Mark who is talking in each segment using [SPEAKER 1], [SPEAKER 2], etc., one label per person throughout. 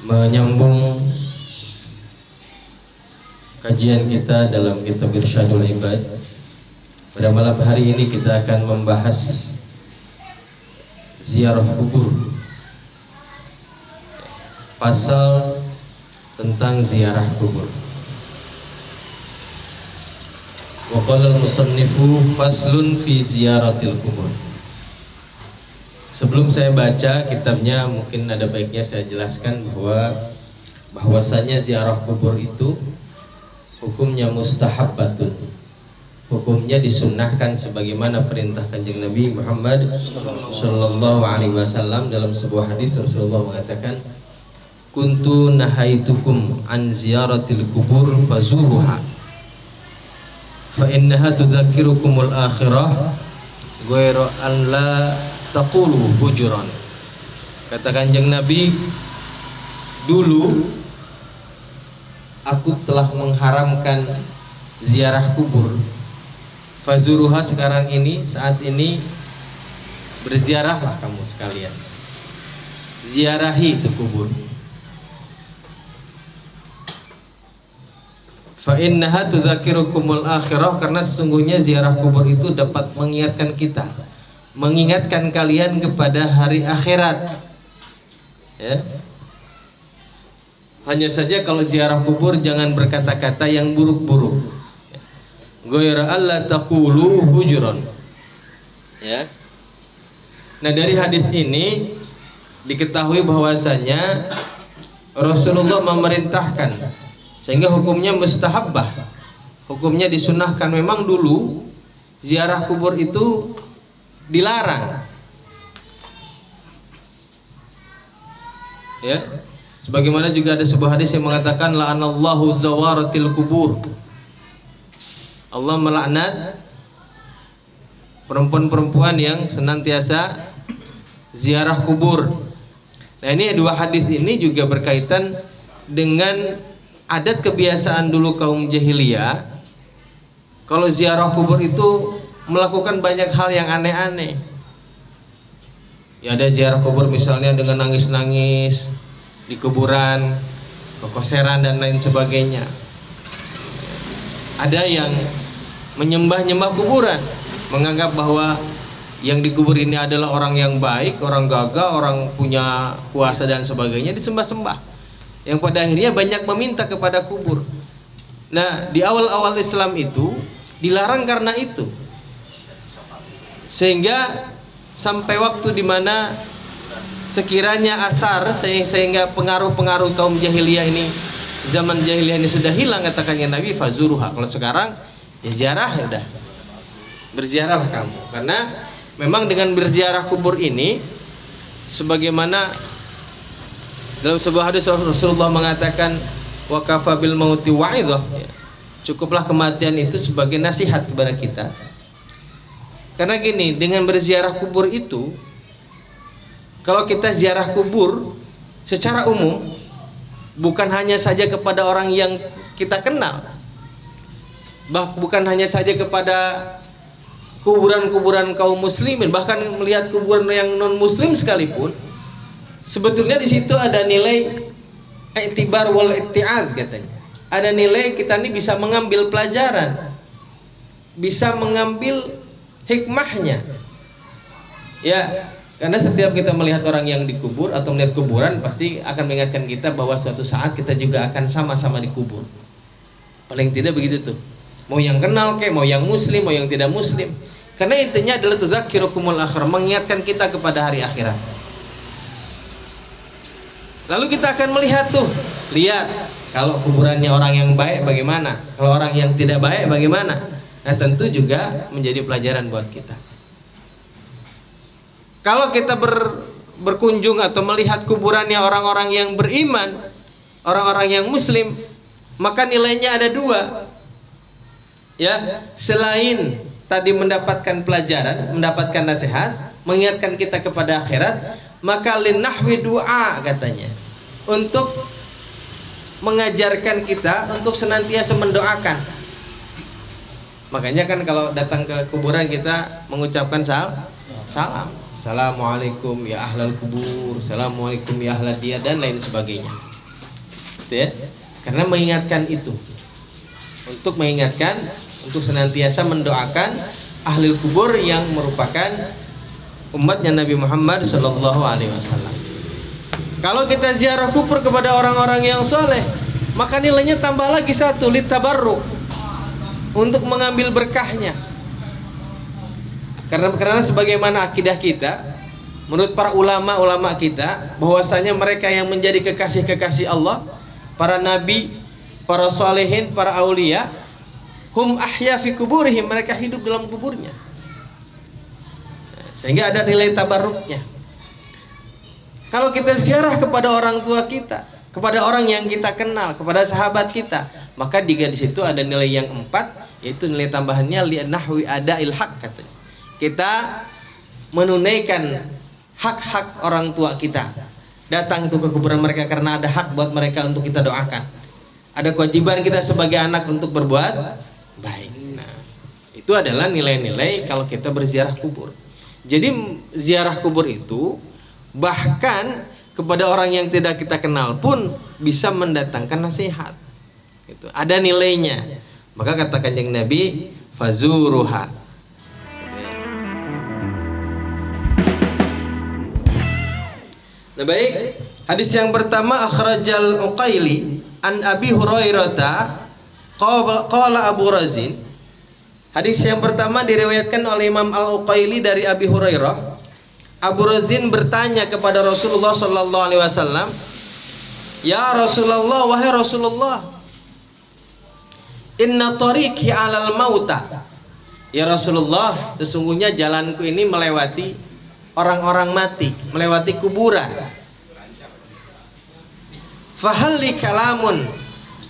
[SPEAKER 1] menyambung kajian kita dalam kitab Irsyadul Ibad. Pada malam hari ini kita akan membahas ziarah kubur, pasal tentang ziarah kubur. Wa qala al-musannifu faslun fi ziyaratil kubur. Sebelum saya baca kitabnya, mungkin ada baiknya saya jelaskan bahwasanya ziarah kubur itu hukumnya mustahabbatun. Hukumnya disunnahkan sebagaimana perintah Kanjeng Nabi Muhammad sallallahu alaihi wasallam. Dalam sebuah hadis Rasulullah mengatakan, "Kuntu nahaitukum an ziyaratil kubur fazuruha fa innaha tudzakirukumul akhirah ghairu an la taqulu hujuran." Kata Kanjeng Nabi, dulu aku telah mengharamkan ziarah kubur. Fazuruha, sekarang ini, saat ini berziarahlah kamu sekalian. Ziarahi itu kubur. Fa innaha tudzakirukumul akhirah, karena sesungguhnya ziarah kubur itu dapat mengingatkan kita, mengingatkan kalian kepada hari akhirat. Ya. Hanya saja kalau ziarah kubur jangan berkata-kata yang buruk-buruk. Ghaira alla taqulu hujran. Ya. Nah, dari hadis ini diketahui bahwasanya Rasulullah memerintahkan, sehingga hukumnya mustahabbah. Hukumnya disunahkan. Memang dulu ziarah kubur itu dilarang. Ya. Sebagaimana juga ada sebuah hadis yang mengatakan la'anallahu zawaratil kubur. Allah melaknat perempuan-perempuan yang senantiasa ziarah kubur. Nah, ini dua hadis ini juga berkaitan dengan adat kebiasaan dulu kaum jahiliyah. Kalau ziarah kubur itu melakukan banyak hal yang aneh-aneh. Ya, ada ziarah kubur misalnya dengan nangis-nangis di kuburan, kekoseran dan lain sebagainya. Ada yang menyembah-nyembah kuburan, menganggap bahwa yang dikubur ini adalah orang yang baik, orang gagah, orang punya kuasa dan sebagainya, disembah-sembah. Yang pada akhirnya banyak meminta kepada kubur. Nah, di awal-awal Islam itu dilarang karena itu. Sehingga sampai waktu di mana sekiranya asar, sehingga pengaruh-pengaruh kaum jahiliyah ini, zaman jahiliyah ini sudah hilang, katakannya Nabi, fazuruha. Kalau sekarang ya ziarah, ya udah berziarahlah kamu. Karena memang dengan berziarah kubur ini, sebagaimana dalam sebuah hadis Rasulullah mengatakan, wa kafa bil mauti wa'idhah, ya, cukuplah kematian itu sebagai nasihat kepada kita. Karena gini, dengan berziarah kubur itu, kalau kita ziarah kubur secara umum, bukan hanya saja kepada orang yang kita kenal, bukan hanya saja kepada kuburan-kuburan kaum muslimin, bahkan melihat kuburan yang non muslim sekalipun, sebetulnya di situ ada nilai i'tibar wal i'tiad, katanya. Ada nilai kita ini bisa mengambil pelajaran, bisa mengambil hikmahnya. Ya, karena setiap kita melihat orang yang dikubur atau melihat kuburan, pasti akan mengingatkan kita bahwa suatu saat kita juga akan sama-sama dikubur. Paling tidak begitu tuh. Mau yang kenal kek, mau yang muslim, mau yang tidak muslim. Karena intinya adalah tudzakirukumul akhirah, mengingatkan kita kepada hari akhirat. Lalu kita akan melihat tuh, lihat kalau kuburannya orang yang baik bagaimana, kalau orang yang tidak baik bagaimana. Nah, tentu juga menjadi pelajaran buat kita. Kalau kita berkunjung atau melihat kuburannya orang-orang yang beriman, orang-orang yang muslim, maka nilainya ada dua. Ya, selain tadi mendapatkan pelajaran, mendapatkan nasihat, mengingatkan kita kepada akhirat, maka linahwi doa, katanya, untuk mengajarkan kita untuk senantiasa mendoakan. Makanya kan kalau datang ke kuburan kita mengucapkan salam. Assalamualaikum ya ahlal kubur, assalamualaikum ya ahlal diyar, dan lain sebagainya. gitu ya. Karena mengingatkan itu, untuk mengingatkan, untuk senantiasa mendoakan ahli kubur yang merupakan umatnya Nabi Muhammad Sallallahu Alaihi Wasallam. Kalau kita ziarah kubur kepada orang-orang yang soleh, maka nilainya tambah lagi satu, litabarruk, untuk mengambil berkahnya. Karena sebagaimana akidah kita, menurut para ulama kita, bahwasanya mereka yang menjadi kekasih-kekasih Allah, para nabi, para solehin, para aulia, hum ahya fi kuburihim, mereka hidup dalam kuburnya. Sehingga ada nilai tabarruknya. Kalau kita ziarah kepada orang tua kita, kepada orang yang kita kenal, kepada sahabat kita, maka di situ ada nilai yang 4, yaitu nilai tambahannya li'nahwi ada'il haq, katanya. Kita menunaikan hak-hak orang tua kita. Datang ke kuburan mereka karena ada hak buat mereka untuk kita doakan. Ada kewajiban kita sebagai anak untuk berbuat baik. Nah, itu adalah nilai-nilai kalau kita berziarah kubur. Jadi ziarah kubur itu bahkan kepada orang yang tidak kita kenal pun bisa mendatangkan nasihat. Gitu. Ada nilainya. Maka kata Kanjeng Nabi, fazuruha. Nah, baik, hadis yang pertama akhrajal Uqaili an Abi Hurairah qala Abu Razin. Hadis yang pertama diriwayatkan oleh Imam Al-Uqaili dari Abi Hurairah. Abu Razin bertanya kepada Rasulullah sallallahu alaihi wasallam, "Ya Rasulullah, wahai Rasulullah, inna tariqi 'alal mauta." Ya Rasulullah, sesungguhnya jalanku ini melewati orang-orang mati, melewati kuburan. Fahal li kalamun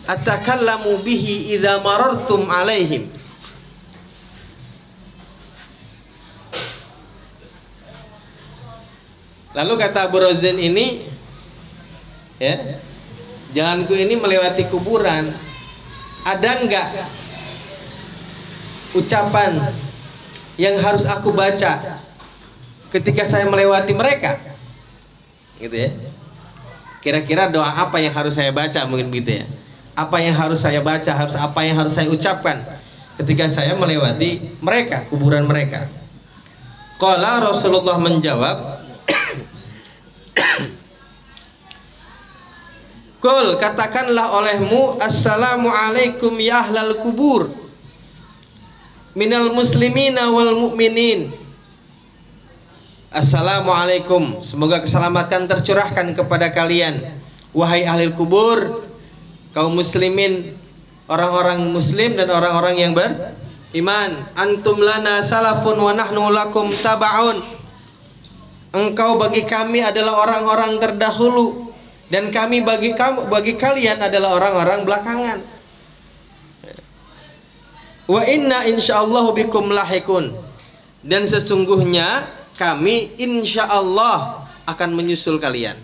[SPEAKER 1] atakallamu bihi idza marartum alaihim. Lalu kata Abu Razin ini, ya, jalanku ini melewati kuburan, ada enggak ucapan yang harus aku baca ketika saya melewati mereka, gitu ya. Kira-kira doa apa yang harus saya baca, mungkin gitu ya. Apa yang harus saya baca, apa yang harus saya ucapkan ketika saya melewati mereka, kuburan mereka. Qala, Rasulullah menjawab, Qul, katakanlah olehmu, assalamu alaikum ya ahlal kubur minal muslimina wal mu'minin. Assalamualaikum, semoga keselamatan tercurahkan kepada kalian, wahai ahli kubur, kaum muslimin, orang-orang muslim dan orang-orang yang beriman. Antum lana salafun wa nahnu lakum taba'un. Engkau bagi kami adalah orang-orang terdahulu dan kami bagi kalian adalah orang-orang belakangan. Wa inna insyaallahu bikum lahikun, dan sesungguhnya kami insyaallah akan menyusul kalian.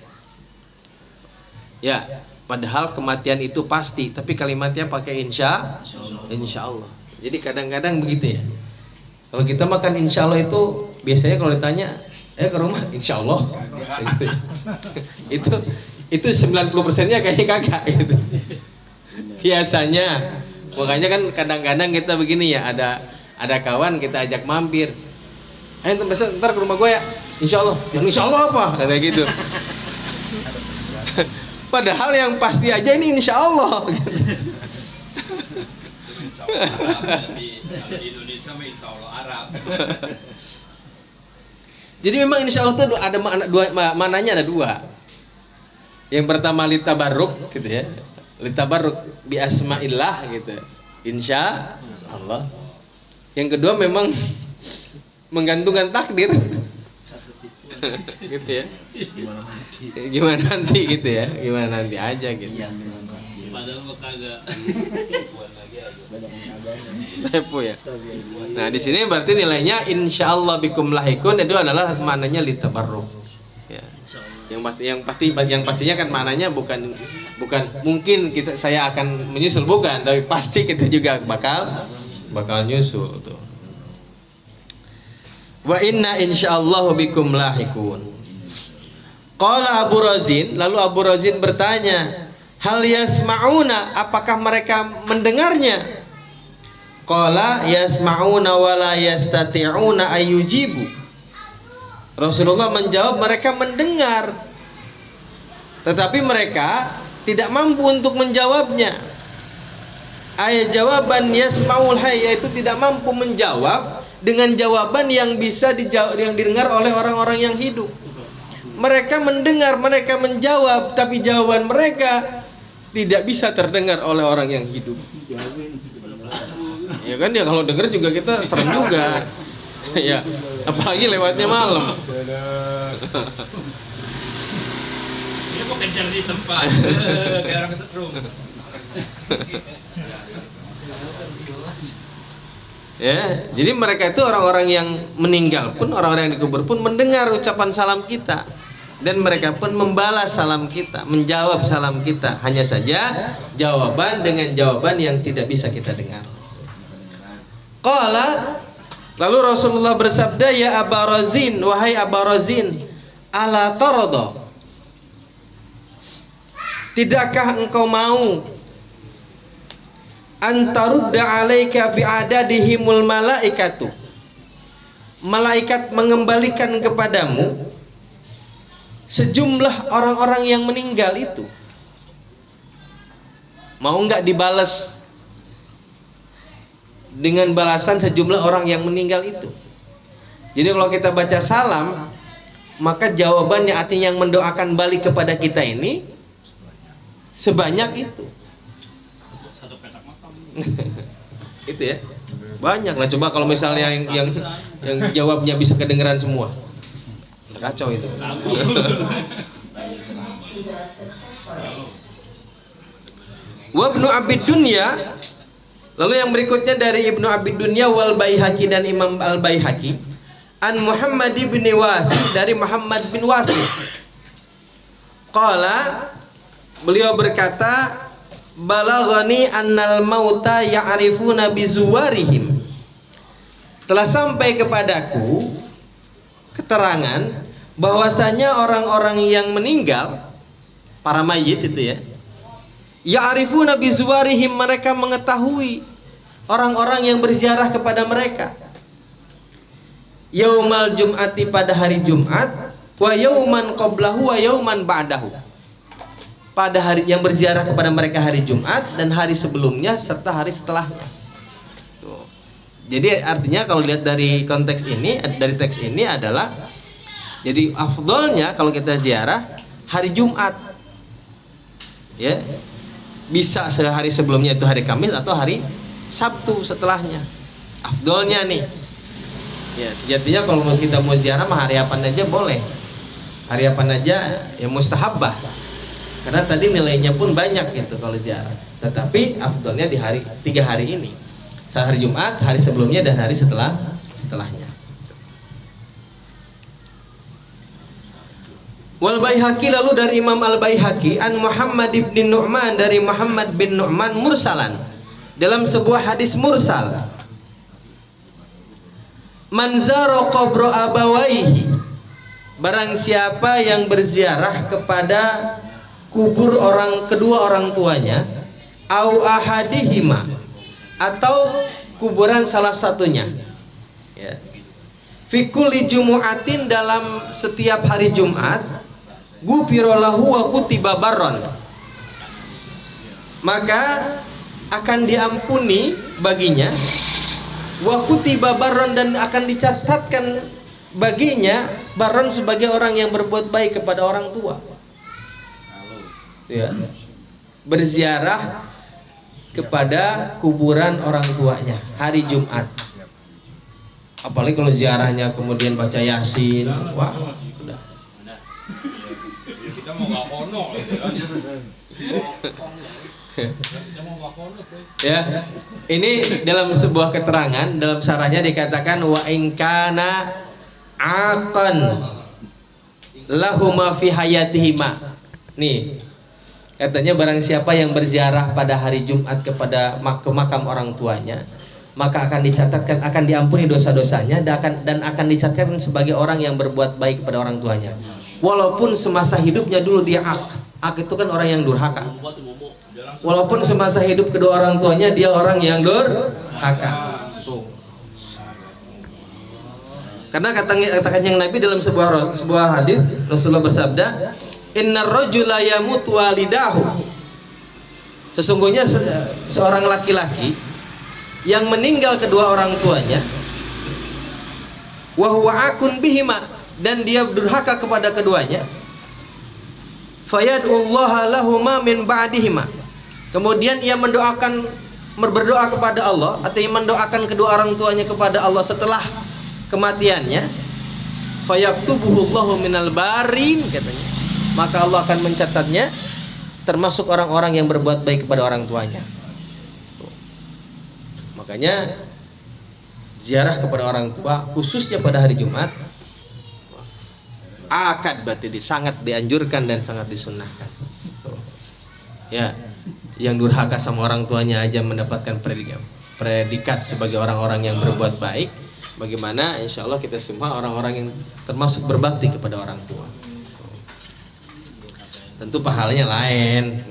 [SPEAKER 1] Ya, padahal kematian itu pasti, tapi kalimatnya pakai insyaallah. Jadi kadang-kadang begitu ya. Kalau kita makan insyaallah itu biasanya kalau ditanya, ke rumah insyaallah. Itu 90%-nya kayaknya kagak gitu. Biasanya. Makanya kan kadang-kadang kita begini ya, ada kawan kita ajak mampir. Ntar ke rumah gue ya, insyaallah. Yang insyaallah apa? Kayak gitu. Padahal yang pasti aja ini insyaallah.
[SPEAKER 2] Di Indonesia mah insyaallah Arab.
[SPEAKER 1] Jadi memang insyaallah itu ada maknanya ada dua. Yang pertama litabarruk gitu ya. Litabarruk bi asma'illah gitu. Insyaallah. Yang kedua memang menggantungkan takdir. Gitu ya. Gimana nanti gitu ya. Gimana nanti aja gitu.
[SPEAKER 2] Padahal mah kagak.
[SPEAKER 1] Tepu ya. Nah, di sini berarti nilainya insyaallah bikum lahikun itu adalah maknanya litabarruk. Ya. Yang pastinya kan maknanya bukan mungkin saya akan menyusul, bukan, tapi pasti kita juga bakal nyusul tuh. Wa inna insyaallah bikum lahikun. Qala Abu Razin, lalu Abu Razin bertanya, Hal yasma'una, apakah mereka mendengarnya? Qala yasma'una wa la yastati'una ayyujibu. Rasulullah menjawab, mereka mendengar, tetapi mereka tidak mampu untuk menjawabnya. Ayat jawaban yasma'ul hayy, yaitu tidak mampu menjawab dengan jawaban yang bisa yang didengar oleh orang-orang yang hidup. Mereka mendengar, mereka menjawab, tapi jawaban mereka tidak bisa terdengar oleh orang yang hidup. Ya kan, ya kalau dengar juga kita serem juga. Ya, apalagi lewatnya malam.
[SPEAKER 2] Ini mau kejar di tempat. Kayak orang kesetrum.
[SPEAKER 1] Ya, jadi mereka itu orang-orang yang meninggal pun, orang-orang yang dikubur pun mendengar ucapan salam kita, dan mereka pun membalas salam kita, menjawab salam kita. Hanya saja jawaban dengan jawaban yang tidak bisa kita dengar. Qala, lalu Rasulullah bersabda, ya Aba Razin, wahai Aba Razin, ala tarada, tidakkah engkau mau antarudda alaika bi'adadihimul malaikatu, malaikat mengembalikan kepadamu sejumlah orang-orang yang meninggal itu? Mau nggak dibalas dengan balasan sejumlah orang yang meninggal itu? Jadi kalau kita baca salam, maka jawabannya, artinya yang mendoakan balik kepada kita ini sebanyak itu.
[SPEAKER 2] Satu petak makam.
[SPEAKER 1] Itu ya, banyak lah. Coba kalau misalnya yang jawabnya bisa kedengeran semua, kacau itu. Wa Ibnu Abid Dunya, lalu yang berikutnya dari Ibnu Abid Dunya wal Baihaqi dan Imam Al Baihaqi, an Muhammad bin Wasi, dari Muhammad bin Wasi. Qala, beliau berkata, balaghani annal mauta ya'rifuna bizuwarihim, telah sampai kepadaku keterangan bahwasanya orang-orang yang meninggal, para mayit itu ya, ya'rifuna bizuwarihim, mereka mengetahui orang-orang yang berziarah kepada mereka. Yaumal jum'ati, pada hari Jumat, wa yauman qablahu wa yauman ba'dahu, pada hari yang berziarah kepada mereka hari Jumat dan hari sebelumnya serta hari setelahnya. Tuh. Jadi artinya kalau lihat dari konteks ini, dari teks ini adalah, jadi afdolnya kalau kita ziarah hari Jumat, ya, bisa sehari sebelumnya itu hari Kamis atau hari Sabtu setelahnya. Afdolnya nih, ya sejatinya kalau kita mau ziarah mah hari apa aja boleh, hari apa aja ya mustahabbah, karena tadi nilainya pun banyak gitu kalau ziarah. Tetapi afdolnya di hari 3 hari ini, hari Jumat, hari sebelumnya dan hari setelahnya. Wal Baihaqi, lalu dari Imam Al Baihaqi, an Muhammad bin Nu'man, dari Muhammad bin Nu'man mursalan, dalam sebuah hadis mursal, man zara qabra abawaihi, barang siapa yang berziarah kepada kubur kedua orang tuanya, au ahadihima, atau kuburan salah satunya, ya, fi kulli jumu'atin, dalam setiap hari Jumat, ghufira lahu wa kutiba barron, maka akan diampuni baginya, wa kutiba barron, dan akan dicatatkan baginya barron sebagai orang yang berbuat baik kepada orang tua. Ya, berziarah kepada kuburan orang tuanya hari Jumat, apalagi kalau ziarahnya kemudian baca Yasin, wah udah.
[SPEAKER 2] Kita mau nggak kono gitu kan. Kita mau nggak kono tuh.
[SPEAKER 1] Ya, ini dalam sebuah keterangan, dalam syarahnya dikatakan wa in kana aqan lahuma fi hayatihima. Nih, katanya barang siapa yang berziarah pada hari Jumat kepada makam orang tuanya, maka akan dicatatkan, akan diampuni dosa-dosanya, dan akan dicatatkan sebagai orang yang berbuat baik kepada orang tuanya, walaupun semasa hidupnya dulu dia aq. Ak itu kan orang yang durhaka. Walaupun semasa hidup kedua orang tuanya dia orang yang durhaka. Tuh. Karena katakan yang Nabi dalam sebuah hadis Rasulullah bersabda, "Innar rajula yamutu walidahu." Sesungguhnya seorang laki-laki yang meninggal kedua orang tuanya, wa huwa akun bihima, dan dia durhaka kepada keduanya, fayad'ullaha lahuma min ba'dihima. Kemudian ia berdoa kepada Allah, atau ia mendoakan kedua orang tuanya kepada Allah setelah kematiannya, fayaktubuhullahu minal barin, katanya, maka Allah akan mencatatnya termasuk orang-orang yang berbuat baik kepada orang tuanya. Makanya ziarah kepada orang tua khususnya pada hari Jumat akad berarti sangat dianjurkan dan sangat disunnahkan. Ya, yang durhaka sama orang tuanya aja mendapatkan predikat sebagai orang-orang yang berbuat baik. Bagaimana insya Allah kita semua orang-orang yang termasuk berbakti kepada orang tua. Tentu pahalanya lain.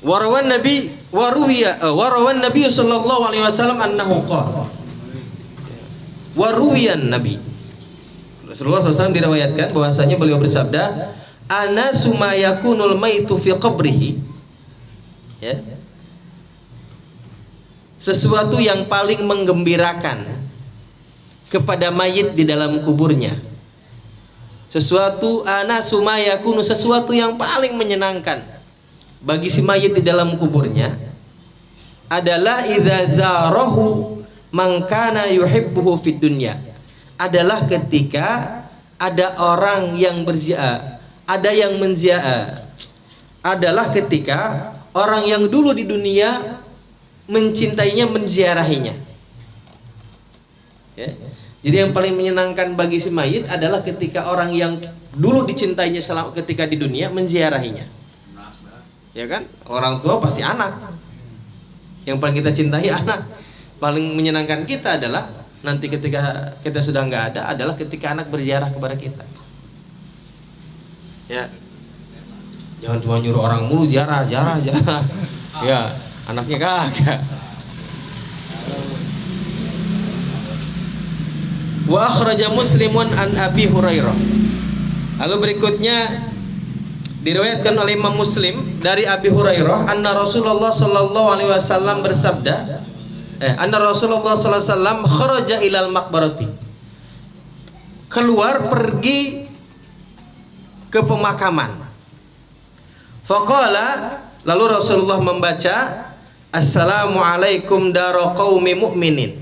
[SPEAKER 1] Warawan Nabi sallallahu alaihi wasallam annahu qala. Waruwiyan Nabi. Rasulullah SAW diriwayatkan bahwasanya beliau bersabda, "Ana summa yakunul maitu fi qabrihi." Ya. Sesuatu yang paling menggembirakan kepada mayit di dalam kuburnya. Sesuatu ana summa yakunu, sesuatu yang paling menyenangkan bagi si mayit di dalam kuburnya adalah idza zarahu man kana yuhibbuhu fid dunya. Adalah ketika ada orang yang berziarah, ada yang menziarah, adalah ketika orang yang dulu di dunia mencintainya, menziarahinya. Ya. Jadi yang paling menyenangkan bagi si mayit adalah ketika orang yang dulu dicintainya ketika di dunia menziarahinya. Ya kan? Orang tua pasti anak. Yang paling kita cintai anak. Paling menyenangkan kita adalah nanti ketika kita sudah nggak ada adalah ketika anak berziarah kepada kita. Ya, jangan cuma nyuruh orang mulu ziarah. Ya, anaknya kagak. Wa akhraja Muslimun an Abi Hurairah. Lalu berikutnya diriwayatkan oleh Imam Muslim dari Abi Hurairah, anna Rasulullah sallallahu alaihi wasallam bersabda, anna Rasulullah sallallahu alaihi wasallam kharaja ilal maqbarati. Keluar pergi ke pemakaman. Faqala, lalu Rasulullah membaca, Assalamualaikum dara qaumi mu'minin.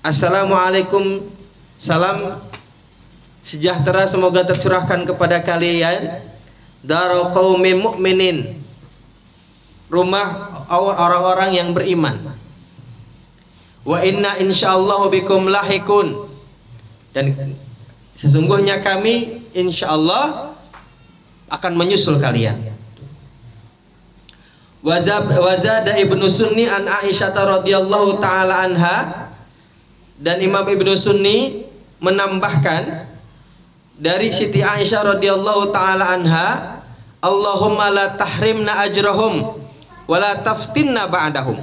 [SPEAKER 1] Assalamualaikum, salam sejahtera semoga tercurahkan kepada kalian, dara qaumi mu'minin, rumah orang-orang yang beriman. Wa inna insyaallah bikum lahikun, dan sesungguhnya kami insyaallah akan menyusul kalian. Wazada Ibnu Sunni an Aisyah radhiyallahu taala anha, dan Imam Ibnu Sunni menambahkan dari Siti Aisyah radhiyallahu taala anha, Allahumma la tahrimna ajrahum wa la taftinna ba'dahum.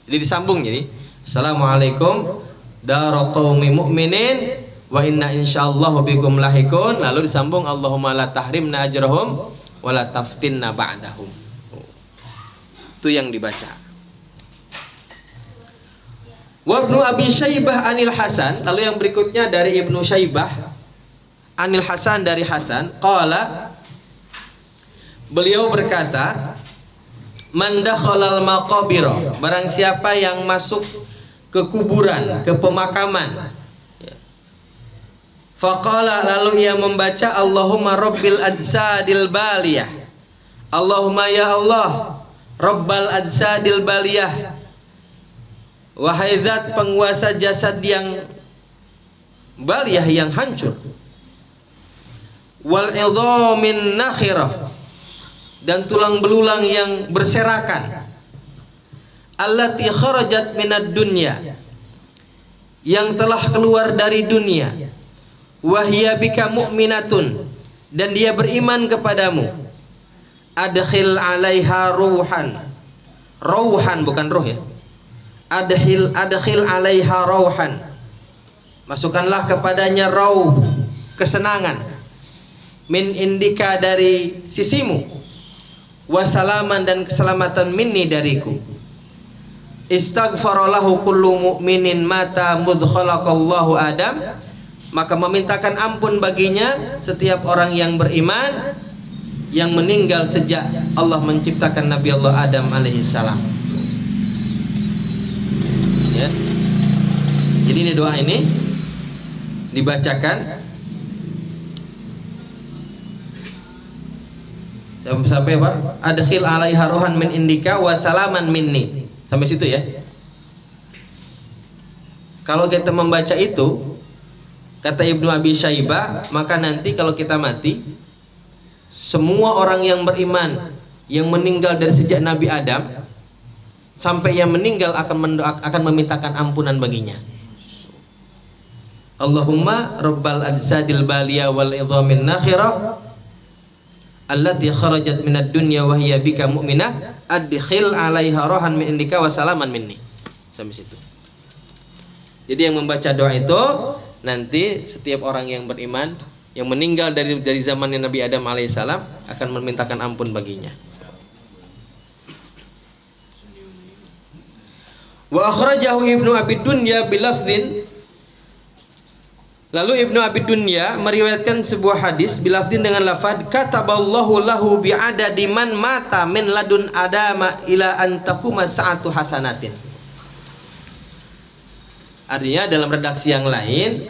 [SPEAKER 1] Jadi disambung, jadi Assalamualaikum dara qaumi mu'minin wa inna insyaallah bikum lahikun, lalu disambung Allahumma la tahrimna ajrahum wa la taftinna ba'dahum. Itu yang dibaca. Wa Ibnu Abi Syaibah anil Hasan, lalu yang berikutnya dari Ibnu Syaibah anil Hasan, dari Hasan qala, beliau berkata, man dakhalal maqabira, barang siapa yang masuk ke kuburan, ke pemakaman, faqala, lalu ia membaca Allahumma rabbil ajsadil baliyah, Allahumma ya Allah rabbal ajsadil baliyah, wahai zat penguasa jasad yang baliyah, yang hancur, wal idhamin nakhirah, dan tulang belulang yang berserakan, allati kharajat minad dunya, yang telah keluar dari dunia, wahia bika mu'minatun, dan dia beriman kepadamu, adkhil 'alaiha rauhan bukan ruh ya, adkhil 'alaiha rauhan, masukkanlah kepadanya rauh, kesenangan, min indika dari sisimu, wasalaman dan keselamatan minni dariku. Istaghfaralahu kullu mu'minin mata mudh khalaqallahu Adam, maka memintakan ampun baginya setiap orang yang beriman yang meninggal sejak Allah menciptakan Nabi Allah Adam alaihissalam. Ya. Jadi ini doa ini dibacakan sampai apa? Adkhil 'alaiha ruhan min indika wa salaman minni. Sampai situ ya. Kalau kita membaca itu, kata Ibnu Abi Syaibah, maka nanti kalau kita mati, semua orang yang beriman yang meninggal dari sejak Nabi Adam sampai yang meninggal akan memintakan ampunan baginya. Allahumma rabbal ajsadil baliya wal idhamin nakhirah allati kharajat minad dunya wa hiya bika mu'minah adkhil 'alaiha rohan min indika wa salaman minni. Sampai situ. Jadi yang membaca doa itu nanti setiap orang yang beriman yang meninggal dari zaman Nabi Adam alaihissalam akan memintakan ampun baginya. Wa akhrajahu Ibnu Abi Dunya bilafdhin. Lalu Ibnu Abi Dunya meriwayatkan sebuah hadis bilafdhin dengan lafaz kataballahu lahu bi'adadi man mata min ladun adama ila an taquma sa'atu hasanatin. Artinya dalam redaksi yang lain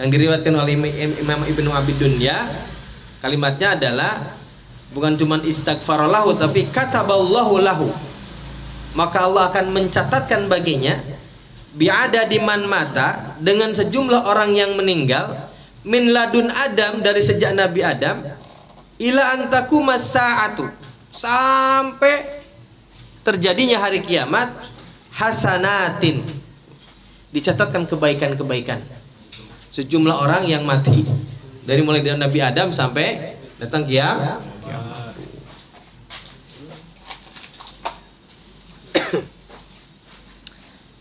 [SPEAKER 1] yang diriwayatkan oleh Imam Ibnu Abi Dunya, kalimatnya adalah bukan cuma istighfarallahu tapi kataballahu lahu, maka Allah akan mencatatkan baginya bi'adadi man mata, dengan sejumlah orang yang meninggal, min ladun Adam, dari sejak Nabi Adam, ila antakuma sa'atu, sampai terjadinya hari kiamat, hasanatin, dicatatkan kebaikan-kebaikan. Sejumlah orang yang mati dari mulai dari Nabi Adam sampai datang kiamat.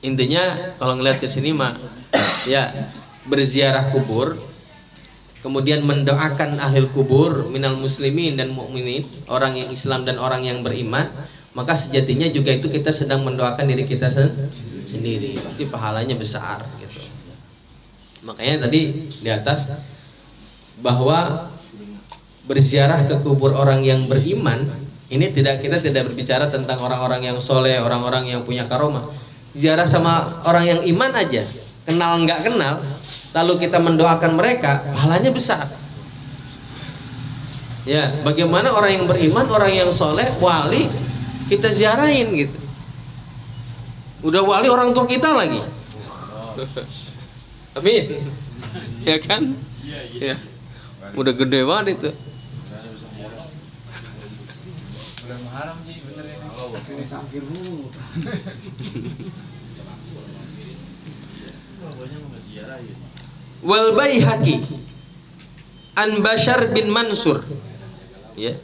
[SPEAKER 1] Intinya kalau ngelihat ke sini mah ya berziarah kubur, kemudian mendoakan ahli kubur minal muslimin dan mukminin, orang yang Islam dan orang yang beriman, maka sejatinya juga itu kita sedang mendoakan diri kita sendiri, pasti pahalanya besar gitu. Makanya tadi di atas bahwa berziarah ke kubur orang yang beriman ini kita tidak berbicara tentang orang-orang yang soleh, orang-orang yang punya karomah. Ziarah sama orang yang iman aja, kenal nggak kenal, lalu kita mendoakan mereka, pahalanya besar. Ya, bagaimana orang yang beriman, orang yang soleh, wali, kita ziarahin gitu. Udah wali orang tua kita lagi. Amin. Ya kan? Ya. Udah gede banget itu.
[SPEAKER 2] Haram sih bener ini.
[SPEAKER 1] Wal Baihaqi an Bashar bin Mansur. Ya.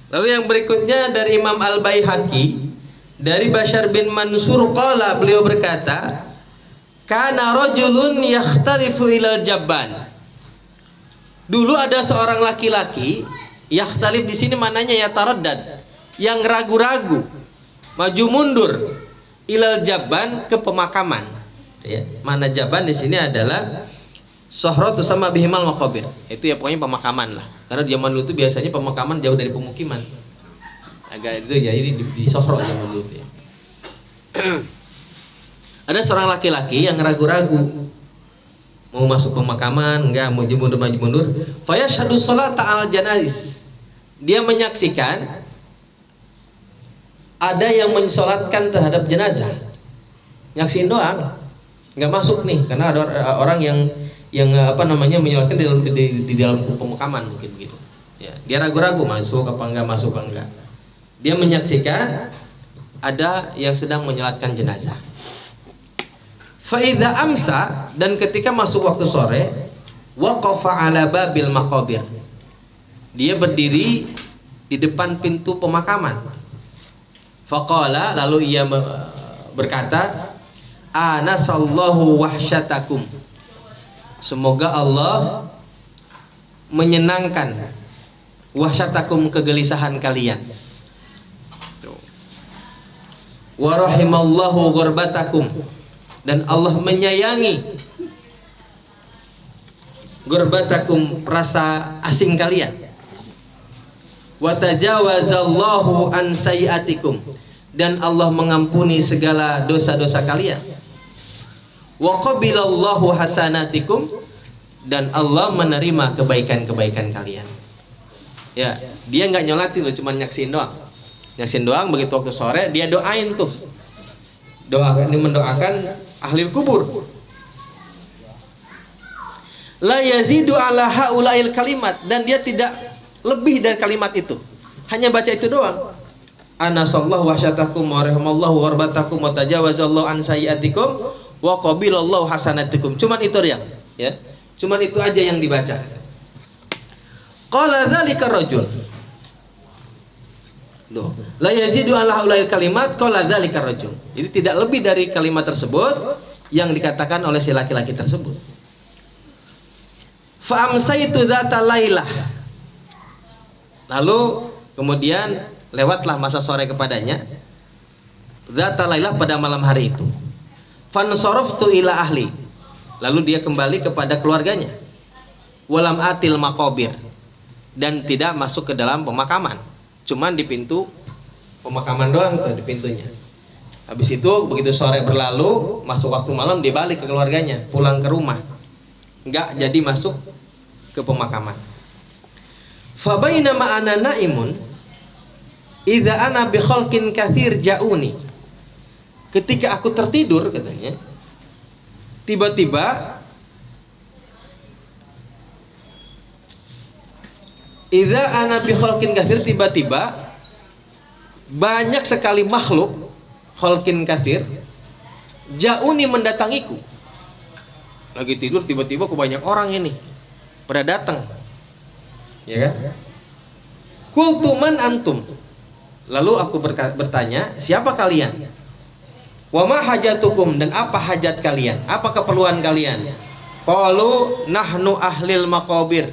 [SPEAKER 1] Lalu yang berikutnya dari Imam Al Baihaqi dari Bashar bin Mansur qala, beliau berkata, kana rajulun yakhtarifu ilal jabban. Dulu ada seorang laki-laki, yakhtalif di sini mananya ya taraddad, yang ragu-ragu, maju mundur, ilal jabban, ke pemakaman. Ya, mana jaban di sini adalah sohratu sama bihimal maqabir. Itu ya pokoknya pemakaman lah. Karena di zaman dulu itu biasanya pemakaman jauh dari pemukiman. Agak itu ya, ini di sohro zaman dulu ya. Ada seorang laki-laki yang ragu-ragu mau masuk pemakaman, enggak, mau maju mundur. Fa yashhadu sholata al janazis. Dia menyaksikan ada yang mensolatkan terhadap jenazah, nyaksiin doang, nggak masuk nih, karena ada orang yang apa namanya menyolatkan di dalam pemakaman mungkin begitu. Ya, dia ragu-ragu masuk apa enggak. Dia menyaksikan ada yang sedang menyolatkan jenazah. Faida amsa, dan ketika masuk waktu sore, waqafa ala babil maqabir, Dia berdiri di depan pintu pemakaman. Faqala, lalu ia berkata, anasallahu wahsyatakum. Semoga Allah menyenangkan wahsyatakum, kegelisahan kalian. Wa rahimallahu ghurbatakum, dan Allah menyayangi gurbatakum, rasa asing kalian. Wa tajawazallahu an sayiatikum, dan Allah mengampuni segala dosa-dosa kalian. Wa qabilallahu hasanatikum, dan Allah menerima kebaikan-kebaikan kalian. Ya, dia nggak nyolatin loh, cuma nyaksin doang. Nyaksin doang, begitu waktu sore dia doain tuh. Doakan, ini mendoakan ahli kubur. La yazidu ala haulail kalimat, dan dia tidak lebih dari kalimat itu. Hanya baca itu doang. Anasallahu wahsyatakum wa rahimallahu warbatakum wa tajawazallahu an sayiatikum wa qabilallahu hasanatikum. Cuman itu dia, ya. Cuman itu aja yang dibaca. Qala dzalika rajul. Tuh. La yazidu ala haulail kalimat qala dzalika rajul. Jadi tidak lebih dari kalimat tersebut yang dikatakan oleh si laki-laki tersebut. Fa amsaitu dzata lailah. Lalu kemudian lewatlah masa sore kepadanya. Dzata lailah, pada malam hari itu. Fansaraftu ila ahli. Lalu dia kembali kepada keluarganya. Walam atil maqabir, dan tidak masuk ke dalam pemakaman. Cuman di pintu pemakaman doang tuh, di pintunya. Habis itu begitu sore berlalu, masuk waktu malam, dia balik ke keluarganya, pulang ke rumah. Enggak jadi masuk ke pemakaman. Fa bainama ana naimun idza ana bi khalqin katsir ja'uni. Ketika aku tertidur, katanya, tiba-tiba idza ana bi khalqin katsir, tiba-tiba banyak sekali makhluk khalqin katsir ja'uni, mendatangiku. Lagi tidur tiba-tiba kok banyak orang ini pada datang. Ya kan? Qultu man antum. Lalu aku bertanya, siapa kalian? Wa ma hajatukum, dan apa hajat kalian? Apa keperluan kalian? Qalu nahnu ahlil maqabir.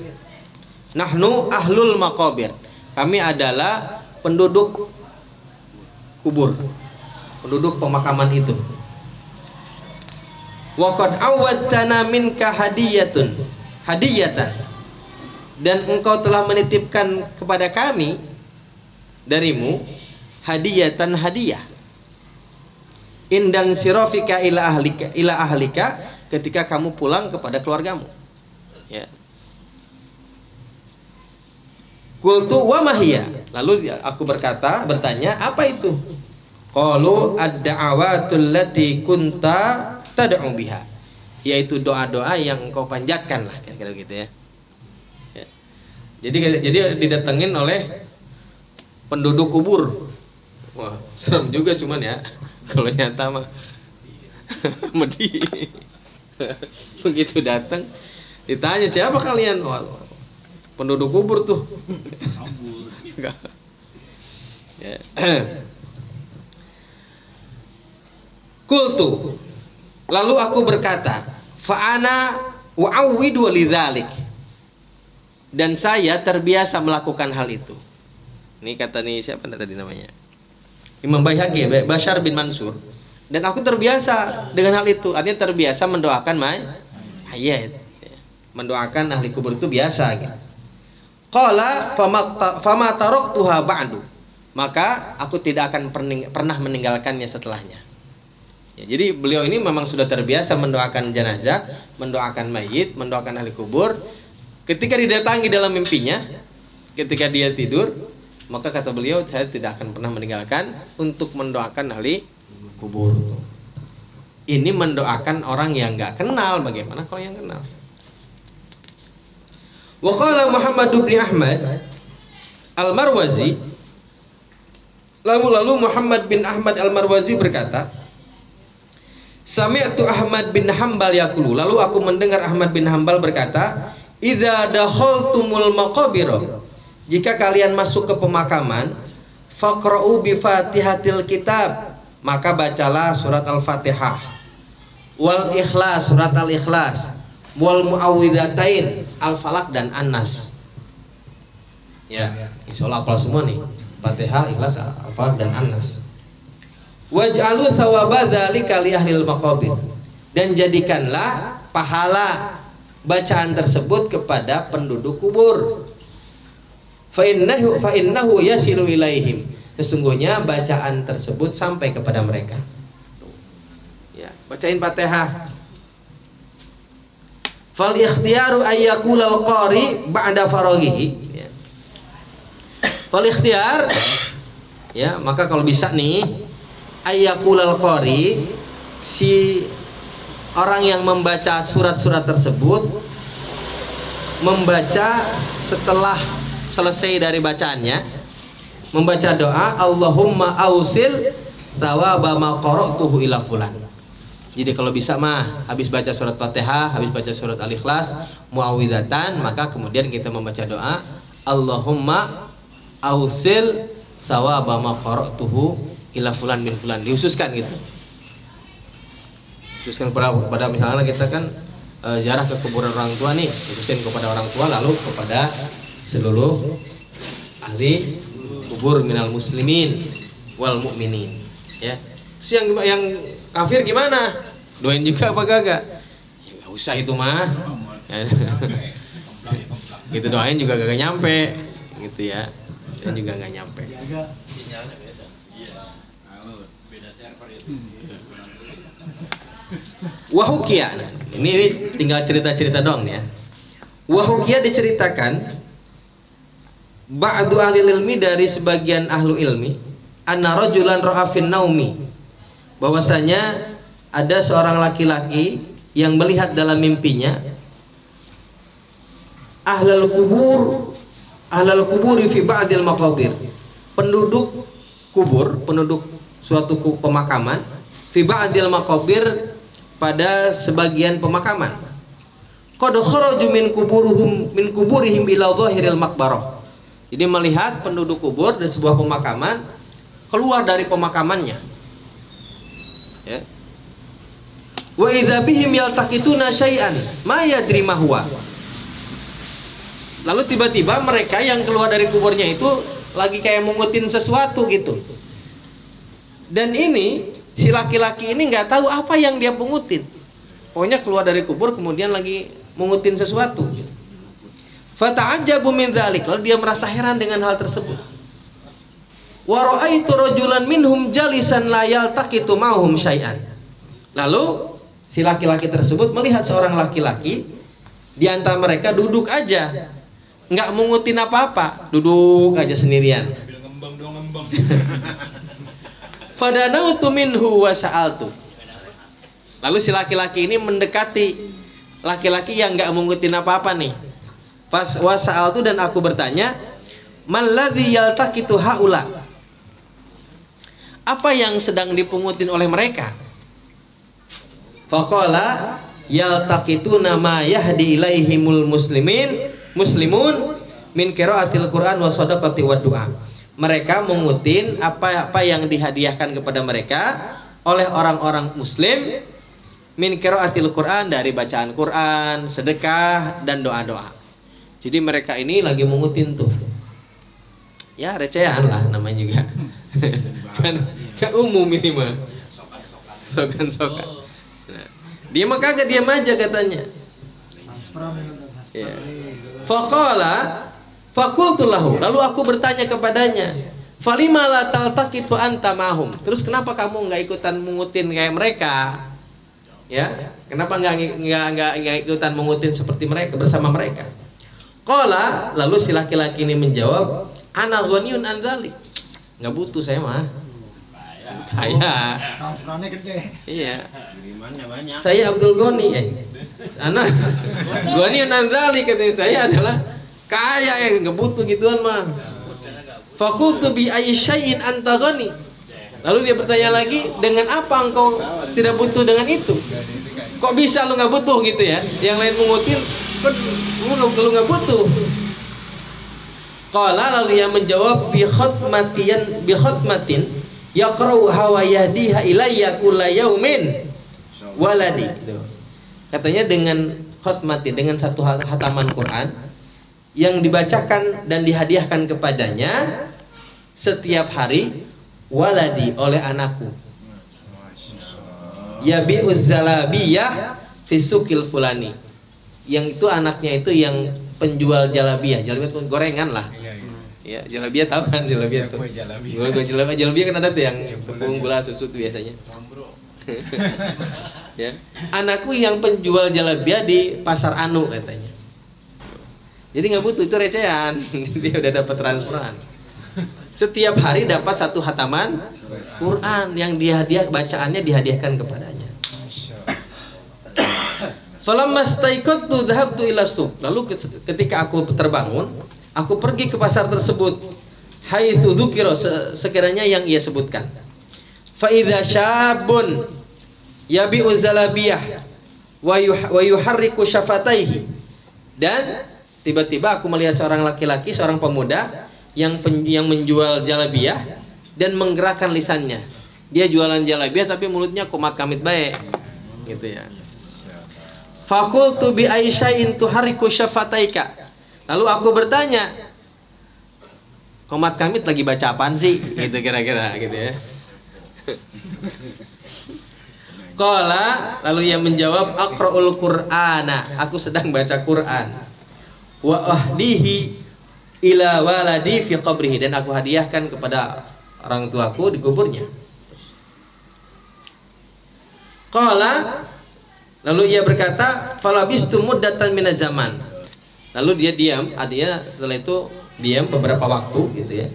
[SPEAKER 1] Nahnu ahlul maqabir. Kami adalah penduduk kubur, penduduk pemakaman itu. Wa qad awwadtana minka hadiyatan, dan engkau telah menitipkan kepada kami darimu hadiyatan, hadiah. Indan sirafika ila ahlika, ketika kamu pulang kepada keluargamu. Ya. Qultu wa mahiya. Lalu aku bertanya, apa itu? Qalu ad-da'awatul lati kunta tad'u biha, yaitu doa-doa yang engkau panjatkan lah, kira-kira gitu ya. Ya. Jadi didatengin oleh penduduk kubur. Wah, serem juga cuman ya. Kalau nyata mah medhi. Begitu datang ditanya, siapa kalian? Wah, penduduk kubur tuh. Ya. Qultu, lalu aku berkata, fa'ana wa'awwidu lidzalik, dan saya terbiasa melakukan hal itu. Ini kata nih, siapa tadi namanya? Imam Baihaqi, Bashar bin Mansur. Dan aku terbiasa dengan hal itu. Artinya terbiasa mendoakan mayit, mendoakan ahli kubur itu biasa gitu. Qala fama taraktuha ba'du, maka aku tidak akan pernah meninggalkannya setelahnya. Ya, jadi beliau ini memang sudah terbiasa mendoakan jenazah, mendoakan mayit, mendoakan ahli kubur. Ketika didatangi dalam mimpinya, ketika dia tidur, maka kata beliau, saya tidak akan pernah meninggalkan untuk mendoakan ahli kubur. Ini mendoakan orang yang nggak kenal, bagaimana kalau yang kenal? Wa qala Muhammad bin Ahmad Al-Marwazi, lalu Muhammad bin Ahmad Al-Marwazi berkata, sami'tu Ahmad bin Hanbal yaqulu, lalu aku mendengar Ahmad bin Hanbal berkata, idza dakhaltumul maqabir, jika kalian masuk ke pemakaman, faqra'u bi Fatihatil kitab, maka bacalah surat Al-Fatihah, wal Ikhlas, surat Al-Ikhlas, wal Muawwidzatain, Al-Falaq dan An-Nas. Ya, insyaallah hafal semua nih. Fatihah, Ikhlas, Al-Falaq dan An-Nas. Waj'alu thawaba dzalika li ahlil maqabir, dan jadikanlah pahala bacaan tersebut kepada penduduk kubur. Fa innahu yasilu ilaihim, sesungguhnya bacaan tersebut sampai kepada mereka. Ya, bacain Fatihah. Fal ikhtiyaru ayyaqulal qari ba'da faraghihi, ya. Fal ikhtiyar, ya, maka kalau bisa nih ayyaqulal qari, si orang yang membaca surat-surat tersebut membaca setelah selesai dari bacaannya, membaca doa Allahumma ausil thawaba ma qara'tuhu ila fulan. Jadi kalau bisa mah habis baca surat Fatihah, habis baca surat Al-Ikhlas, Muawwidatan, maka kemudian kita membaca doa Allahumma ausil thawaba ma qara'tuhu ila fulan min fulan, dihususkan gitu. Dihususkan kepada misalnya kita kan ziarah ke kuburan orang tua nih, dihususin kepada orang tua, lalu kepada seluruh ahli kubur minal muslimin wal mu'minin, ya. Terus yang kafir gimana? Doain juga apa kagak? Ya enggak usah itu mah. Gitu doain juga kagak nyampe gitu ya. Dan juga enggak nyampe.
[SPEAKER 2] Sinyalnya beda. Iya. Beda server itu.
[SPEAKER 1] Wahukia, nah, ini tinggal cerita-cerita dong ya. Wahukia diceritakan ba'du ahli ilmi, dari sebagian ahlu ilmi, anna rajulan ra'a fin naumi, bahwasanya ada seorang laki-laki yang melihat dalam mimpinya ahlal kuburi fi ba'dil maqabir, penduduk kubur, penduduk suatu pemakaman, fi ba'dil maqabir, pada sebagian pemakaman, qad kharaju min kuburihim ila dhahiril maqbarah. Jadi melihat penduduk kubur di sebuah pemakaman keluar dari pemakamannya, ya. Wa idza bihim yaltaqituna syai'an ma yadri ma huwa. Lalu tiba-tiba mereka yang keluar dari kuburnya itu lagi kayak mengutin sesuatu gitu. Dan ini si laki-laki ini nggak tahu apa yang dia pungutin. Pokoknya keluar dari kubur kemudian lagi mengutin sesuatu gitu. Fata'ajjabu min dzalik, lalu dia merasa heran dengan hal tersebut. Wa ra'aitu rajulan minhum jalisan la yaltaqitu ma'hum syai'an. Lalu si laki-laki tersebut melihat seorang laki-laki di antara mereka duduk aja, nggak mengutin apa-apa, duduk aja sendirian.
[SPEAKER 2] Ngembang dong, ngembang.
[SPEAKER 1] Fadanautu minhu wa sa'altu. Lalu si laki-laki ini mendekati laki-laki yang nggak mengutin apa-apa nih. Pas wasa'altu, dan aku bertanya, malladzi yaltaqitu haula, apa yang sedang dipungutin oleh mereka? Faqala yaltaqituna ma yahdi ilaihimul muslimun min qiraatil Qur'an wa shadaqati wa du'a. Mereka mengutin apa yang dihadiahkan kepada mereka oleh orang-orang muslim, min qiraatil Qur'an, dari bacaan Quran, sedekah dan doa-doa. Jadi mereka ini lagi mengutin tuh. Ya recehan lah namanya juga. kan umum ini mah. Sokan-sokan. Nah, dia mah kagak, diam aja katanya. Ya. Faqala faqultu lahu, lalu aku bertanya kepadanya, falima la taltaqitu anta mahum, terus kenapa kamu nggak ikutan mengutin kayak mereka? Ya, kenapa nggak ikutan mengutin seperti mereka, bersama mereka? Qala, lalu si laki-laki ini menjawab, ana ghaniyun an dzalik, nggak butuh saya mah. Kaya.
[SPEAKER 3] Transferannya gede.
[SPEAKER 1] Iya.
[SPEAKER 3] Kirimannya banyak.
[SPEAKER 1] Saya Abdul Ghani, anak ghaniyun an dzalik, katanya saya adalah kaya, nggak butuh gituan mah. Faqultu bi ayyi syai'in anta ghani. Lalu dia bertanya lagi, dengan apa engkau tidak butuh dengan itu? Kok bisa lu nggak butuh gitu ya? Yang lain mengutin, kok lu nggak butuh? Qala lalu ia menjawab bi khutmatin yaqra'u wa yahdiha ilayya kulla yaumin waladi. Katanya dengan khutmatin, dengan satu hataman Quran yang dibacakan dan dihadiahkan kepadanya setiap hari waladi oleh anakku. Yabi'uz zalabiyah fi suqil fulani. Yang itu anaknya itu yang penjual jalabiyah. Jalabiyah itu gorengan lah. Ya, jalabiyah tahu kan jalabiyah tuh. Jalabiyah kan ada tuh yang tepung gula susu tuh biasanya. Ya. Anakku yang penjual jalabiyah di Pasar Anu katanya. Jadi nggak butuh, itu recehan. Dia udah dapat transferan. Setiap hari dapat satu hataman Quran yang bacaannya dihadiahkan kepadanya. Falamma staiqadtu dhahabtu ila suq. Lalu ketika aku terbangun, aku pergi ke pasar tersebut. Haitsu dzukira, sekiranya yang ia sebutkan. Fa idza syabun yabi'u zalabiyah wa yuharriku syafataihi. Dan tiba-tiba aku melihat seorang laki-laki, seorang pemuda yang menjual jalabiyah dan menggerakkan lisannya. Dia jualan jalabiyah tapi mulutnya kumat kamit baik, gitu ya. Fakultu bi aisya'in tuhariku syafataika. Lalu aku bertanya, komat kamit lagi baca apaan sih? Gitu kira-kira, gitu ya. Qala, lalu ia menjawab, aqra'ul Qur'ana, aku sedang baca Quran. Wa ahdihi ila waladi fi qabrihi, dan aku hadiahkan kepada orang tuaku di kuburnya. Qala, lalu ia berkata, falabistu muddatan minaz zaman. Lalu dia diam, artinya setelah itu diam beberapa waktu gitu ya.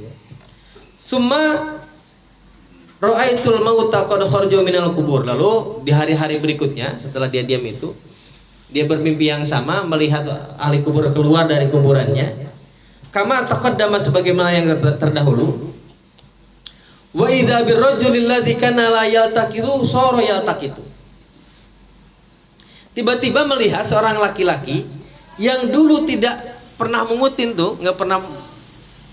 [SPEAKER 1] Summa ra'aitul mauta qad kharaju minal kubur. Lalu di hari-hari berikutnya setelah dia diam itu, dia bermimpi yang sama, melihat ahli kubur keluar dari kuburannya. Kama taqaddama, sebagaimana yang terdahulu. Wa idza birrajulil ladzi kana la yaltaqitu sara yaltaqitu. Tiba-tiba melihat seorang laki-laki yang dulu tidak pernah mengutin tuh, nggak pernah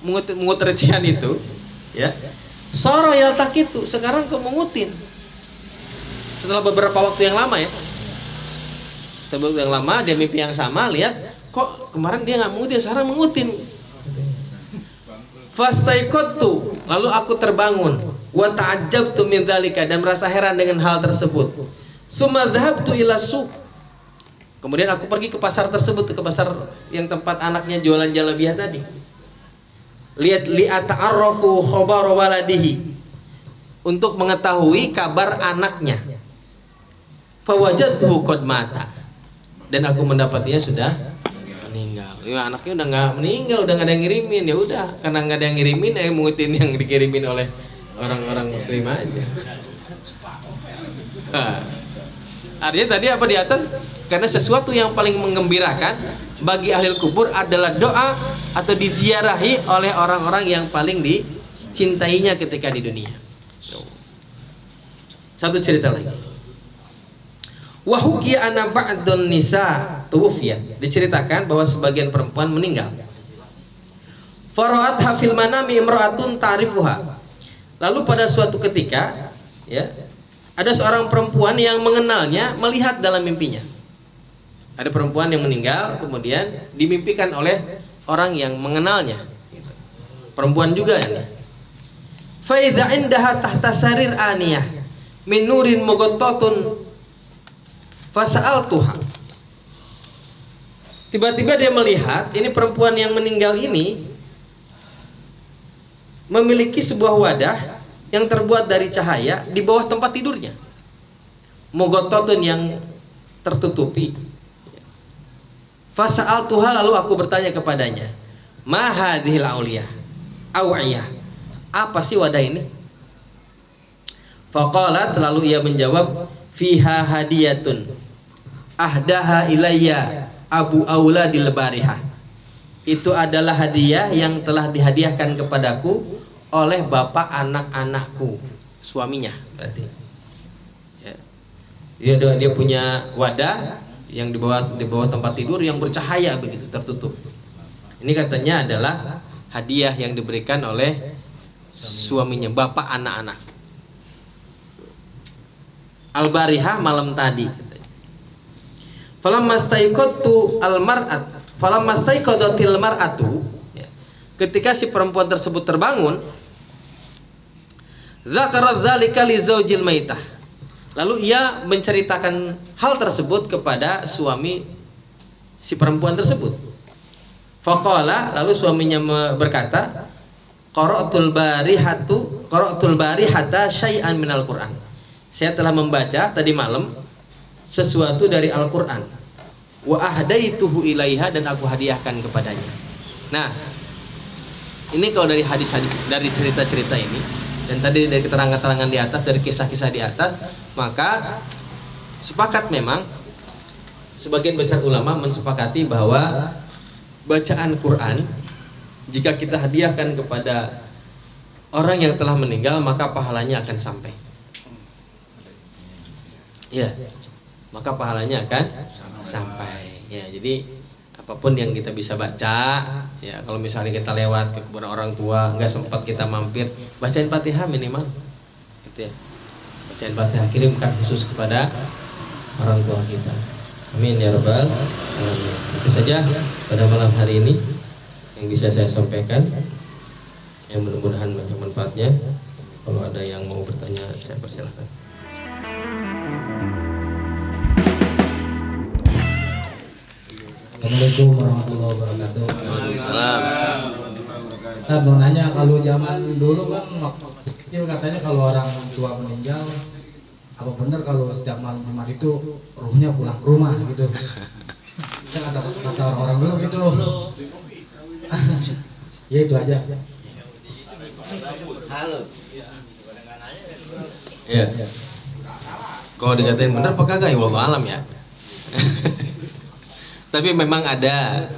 [SPEAKER 1] mengut recehan itu, ya. Sara yaltaqitu, sekarang kok mengutin. Setelah beberapa waktu yang lama ya. Setelah waktu yang lama dia mimpi yang sama, lihat kok kemarin dia nggak mengutin, sekarang mengutin. Fastaiqadtu, lalu aku terbangun, wa ta'ajjabtu min dzalika, dan merasa heran dengan hal tersebut. Summa dhahabtu ila suq. Kemudian aku pergi ke pasar tersebut, ke pasar yang tempat anaknya jualan jalabiyah tadi. Li'ata'arrafu khabar waladihi, untuk mengetahui kabar anaknya. Fawajadtuhu qad mata, dan aku mendapatinya sudah meninggal. Ya, anaknya udah nggak meninggal, udah nggak ada yang ngirimin. Ya udah, karena nggak ada yang ngirimin, yang mengutin yang dikirimin oleh orang-orang muslim aja. Artinya tadi apa di atas? Karena sesuatu yang paling menggembirakan bagi ahli kubur adalah doa atau diziarahi oleh orang-orang yang paling dicintainya ketika di dunia. Satu cerita lagi. Wa hukiya anna ba'dun nisa tuwfiyat. Diceritakan bahwa sebagian perempuan meninggal. Fara'atha fil manami imra'atun ta'rifuha. Lalu pada suatu ketika, ya, ada seorang perempuan yang mengenalnya, melihat dalam mimpinya. Ada perempuan yang meninggal, kemudian dimimpikan oleh orang yang mengenalnya. Perempuan juga ini. Fa idza indaha tahta sarir aniyah min nurin mughottatun fasa'altuha. Tiba-tiba dia melihat ini perempuan yang meninggal ini memiliki sebuah wadah yang terbuat dari cahaya di bawah tempat tidurnya. Mughottatun, yang tertutupi. Fasa'altuha, lalu aku bertanya kepadanya, ma hadhil auliyah awiyah, apa sih wadah ini? Faqalat, lalu ia menjawab, fiha hadiyatun ahdaha ilayya abu auladil barihah. Itu adalah hadiah yang telah dihadiahkan kepadaku oleh bapak anak-anakku, suaminya berarti. Ya. Dia punya wadah yang di bawah tempat tidur yang bercahaya begitu, tertutup. Ini katanya adalah hadiah yang diberikan oleh suaminya, bapak anak-anak. Al-barihah, malam tadi. Falamma staiqadtu al-mar'at, falamma staiqadatil mar'atu, ketika si perempuan tersebut terbangun, dzakarat dzalika li zaujil maitah. Lalu ia menceritakan hal tersebut kepada suami si perempuan tersebut. Faqala, lalu suaminya berkata, qara'tul barihata syai'an minal Qur'an. Saya telah membaca tadi malam sesuatu dari Al-Qur'an. Wa ahdaituhu ilaiha, dan aku hadiahkan kepadanya. Nah, ini kalau dari hadis-hadis, dari cerita-cerita ini, dan tadi dari keterangan-keterangan di atas, dari kisah-kisah di atas, maka sepakat memang sebagian besar ulama mensepakati bahwa bacaan Quran jika kita hadiahkan kepada orang yang telah meninggal, maka pahalanya akan sampai. Ya, maka pahalanya akan sampai. Ya, jadi apapun yang kita bisa baca, ya kalau misalnya kita lewat ke kuburan orang tua, nggak sempat kita mampir, bacain Fatihah minimal, gitu ya. Bacain Fatihah, kirimkan khusus kepada orang tua kita. Amin ya rabbal alamin. Itu saja pada malam hari ini yang bisa saya sampaikan. Yang mudah-mudahan banyak manfaatnya. Kalau ada yang mau bertanya, saya persilahkan.
[SPEAKER 4] Assalamualaikum warahmatullahi wabarakatuh.
[SPEAKER 1] Waalaikumsalam.
[SPEAKER 4] Mau nanya, kalau zaman dulu kan waktu kecil katanya kalau orang tua meninggal, apa benar kalau setiap malam Jumat itu ruhnya pulang ke rumah gitu? Kan ada kata orang-orang dulu gitu. Ya itu aja.
[SPEAKER 1] Ya. Kalau dikatain benar apa kagak, ya wallahu alam ya. Tapi memang ada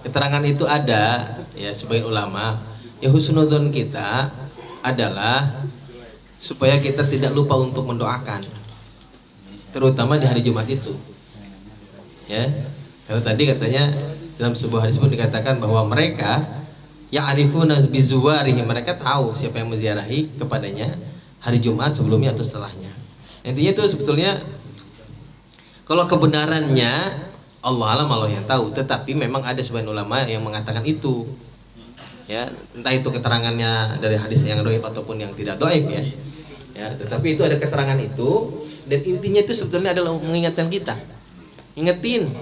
[SPEAKER 1] keterangan itu, ada ya sebagai ulama. Ya husnudzon kita adalah supaya kita tidak lupa untuk mendoakan, terutama di hari Jumat itu. Ya, kalau tadi katanya dalam sebuah hadis pun dikatakan bahwa mereka ya'rifuna bizuwarihi, mereka tahu siapa yang menziarahi kepadanya hari Jumat sebelumnya atau setelahnya. Intinya itu sebetulnya kalau kebenarannya Allah alam, Allah yang tahu, tetapi memang ada sebagian ulama yang mengatakan itu. Ya, entah itu keterangannya dari hadis yang dhaif ataupun yang tidak dhaif ya. Ya, tetapi itu ada keterangan itu, dan intinya itu sebetulnya adalah mengingatkan kita. Ingetin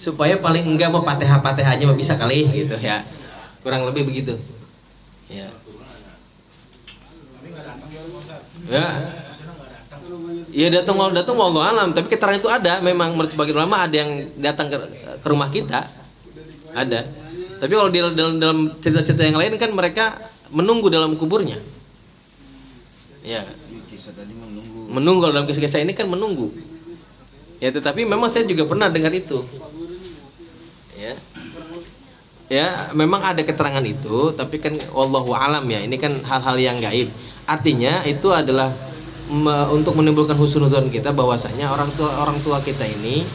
[SPEAKER 1] supaya paling enggak mau Fatihah-Fatihahnya bisa kali gitu ya. Kurang lebih begitu. Ya. Ya. Ya datang wallahu alam, tapi keterangan itu ada, memang menurut sebagian ulama ada yang datang ke rumah kita. Ada. Tapi kalau dalam cerita-cerita yang lain kan mereka menunggu dalam kuburnya. Ya.
[SPEAKER 3] Kisah tadi menunggu.
[SPEAKER 1] Menunggu, dalam kisah-kisah ini kan menunggu. Ya, tetapi memang saya juga pernah dengar itu. Ya. Ya, memang ada keterangan itu, tapi kan wallahu alam ya. Ini kan hal-hal yang gaib. Artinya itu adalah untuk menimbulkan husnudzon kita bahwasanya orang tua kita ini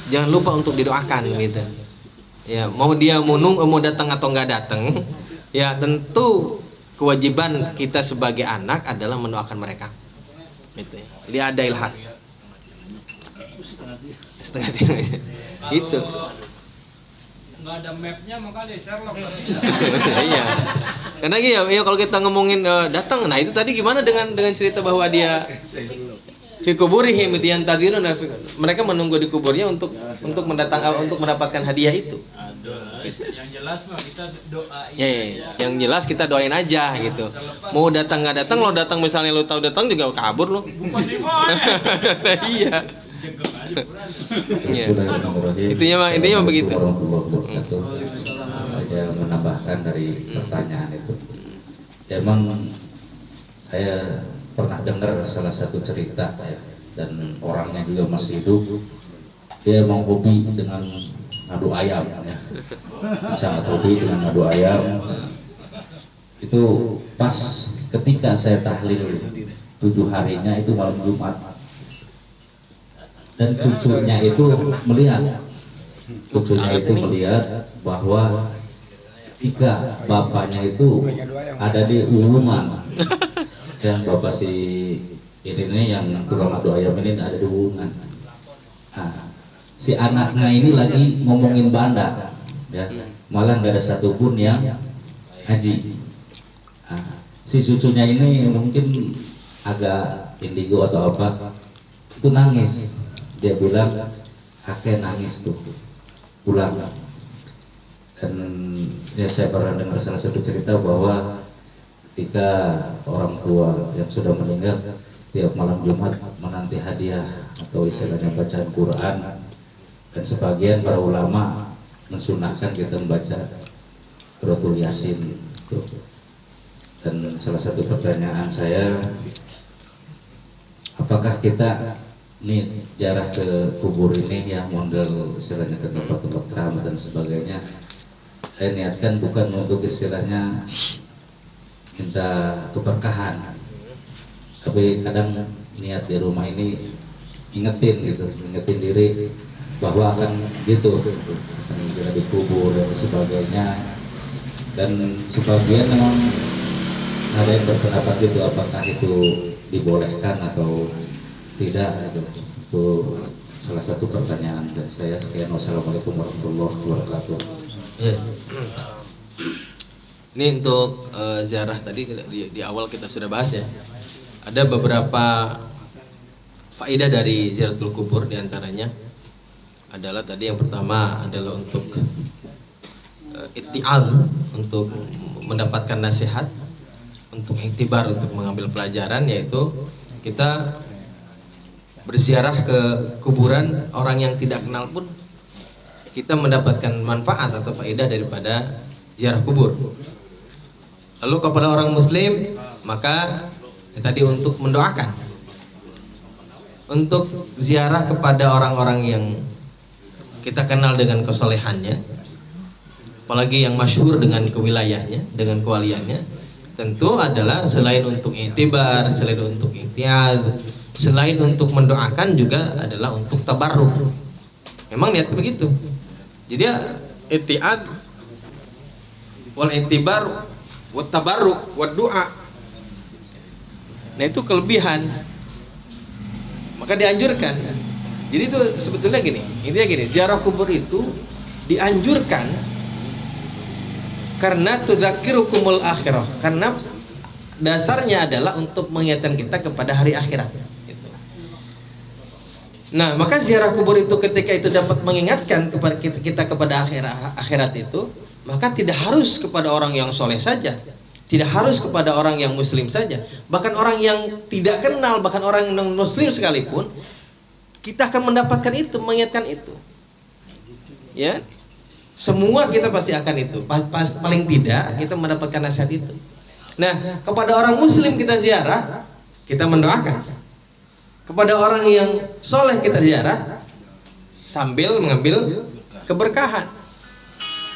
[SPEAKER 1] jangan lupa untuk didoakan gitu. Ya, mau dia mau datang atau nggak datang, ya tentu kewajiban kita sebagai anak adalah mendoakan mereka. Gitu ya. Liadail haq. Setengah tiga. Itu.
[SPEAKER 2] Nggak ada mapnya makanya Sherlock nggak bisa.
[SPEAKER 1] Iya. Karena ya kalau kita ngomongin datang, nah itu tadi gimana dengan cerita bahwa dia fi kuburihim yantadziruna, mereka menunggu di kuburnya untuk mendapatkan hadiah itu.
[SPEAKER 2] Aduh, yang jelas mah kita doain.
[SPEAKER 1] Ya, yang jelas kita doain aja gitu. Mau datang nggak datang, lo datang misalnya lo tahu datang juga kabur lo.
[SPEAKER 2] Bukan di mana.
[SPEAKER 1] Iya.
[SPEAKER 2] Jengkel aja.
[SPEAKER 1] Iya.
[SPEAKER 5] Bismillahirrahmanirrahim.
[SPEAKER 1] Intinya mah begitu.
[SPEAKER 5] Warahmatullahi wabarakatuh. Saya menambahkan dari pertanyaan itu. Ya, memang saya pernah dengar salah satu cerita ya, dan orangnya juga masih hidup. Dia emang hobi dengan ngadu ayam ya. Sangat hobi dengan ngadu ayam. Itu pas ketika saya tahlil 7 harinya itu malam Jumat. Dan cucunya itu melihat bahwa ketika bapaknya itu ada di Wuhan, yang bapak si ini yang tukang adu ayam ini ada di Wuhan. Nah, si anaknya ini lagi ngomongin Banda, ya, malah nggak ada satupun yang ngaji. Nah, si cucunya ini mungkin agak indigo atau apa, itu nangis. Dia bilang, kakek nangis tuh, pulang. Dan ya saya pernah dengar salah satu cerita bahwa ketika orang tua yang sudah meninggal tiap malam Jumat menanti hadiah atau istilahnya bacaan Quran, dan sebagian para ulama mensunahkan kita membaca suratul Yasin. Dan salah satu pertanyaan saya, apakah kita nih jarah ke kubur ini ya, model istilahnya ke tempat-tempat keramat dan sebagainya, saya niatkan bukan untuk istilahnya minta keberkahan, tapi kadang niat di rumah ini ingetin diri bahwa akan gitu, akan bila dikubur dan sebagainya. Dan sebagian memang ada yang berpendapat gitu, apakah itu dibolehkan atau tidak, gitu. Itu salah satu pertanyaan dari saya. Sekian, wassalamualaikum warahmatullahi wabarakatuh.
[SPEAKER 1] Ya. Ini untuk ziarah tadi di awal kita sudah bahas ya. Ada beberapa faedah dari ziaratul kubur, diantaranya adalah tadi yang pertama adalah untuk itti'al, untuk mendapatkan nasihat, untuk iktibar, untuk mengambil pelajaran, yaitu kita berziarah ke kuburan orang yang tidak kenal pun kita mendapatkan manfaat atau faedah daripada ziarah kubur. Lalu kepada orang muslim, maka tadi untuk mendoakan, untuk ziarah kepada orang-orang yang kita kenal dengan kesolehannya, apalagi yang masyhur dengan kewilayahnya, dengan kewaliannya, tentu adalah selain untuk iktibar, selain untuk ikhtiar, selain untuk mendoakan, juga adalah untuk tabarruk. Memang niat begitu. Jadi ikhtiar wal iktibar wat tabarruk wat doa. Nah, itu kelebihan. Maka dianjurkan. Jadi itu sebetulnya gini, intinya gini, ziarah kubur itu dianjurkan karena tudzakirukumul akhirah, karena dasarnya adalah untuk mengingatkan kita kepada hari akhirat. Gitu. Nah, maka ziarah kubur itu ketika itu dapat mengingatkan kepada kita kepada akhirat itu, maka tidak harus kepada orang yang soleh saja, tidak harus kepada orang yang muslim saja, bahkan orang yang tidak kenal, bahkan orang non muslim sekalipun, kita akan mendapatkan itu, mengingatkan itu. Ya. Semua kita pasti akan itu. Paling tidak kita mendapatkan nasihat itu. Nah, kepada orang muslim kita ziarah, kita mendoakan. Kepada orang yang soleh kita ziarah sambil mengambil keberkahan.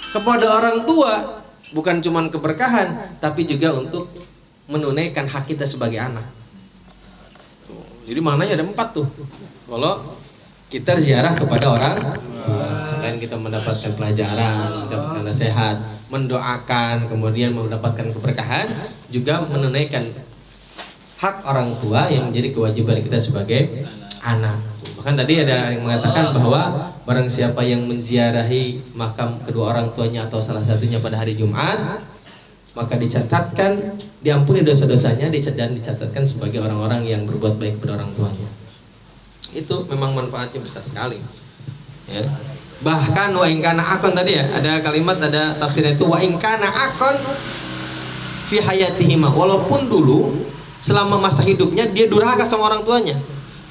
[SPEAKER 1] Kepada orang tua bukan cuma keberkahan, tapi juga untuk menunaikan hak kita sebagai anak. Jadi maknanya ada 4 tuh. Kalau kita ziarah kepada orang tua, selain kita mendapatkan pelajaran, mendapatkan nasihat, mendoakan, kemudian mendapatkan keberkahan, juga menunaikan hak orang tua yang menjadi kewajiban kita sebagai anak. Bahkan tadi ada yang mengatakan bahwa barang siapa yang menziarahi makam kedua orang tuanya atau salah satunya pada hari Jumat, maka dicatatkan, diampuni dosa-dosanya, dan dicatatkan sebagai orang-orang yang berbuat baik kepada orang tuanya. Itu memang manfaatnya besar sekali. Ya. Bahkan wa in kana akon tadi ya, ada kalimat, ada tafsirnya itu wa in kana akon fi hayatihima, walaupun dulu selama masa hidupnya dia durhaka sama orang tuanya.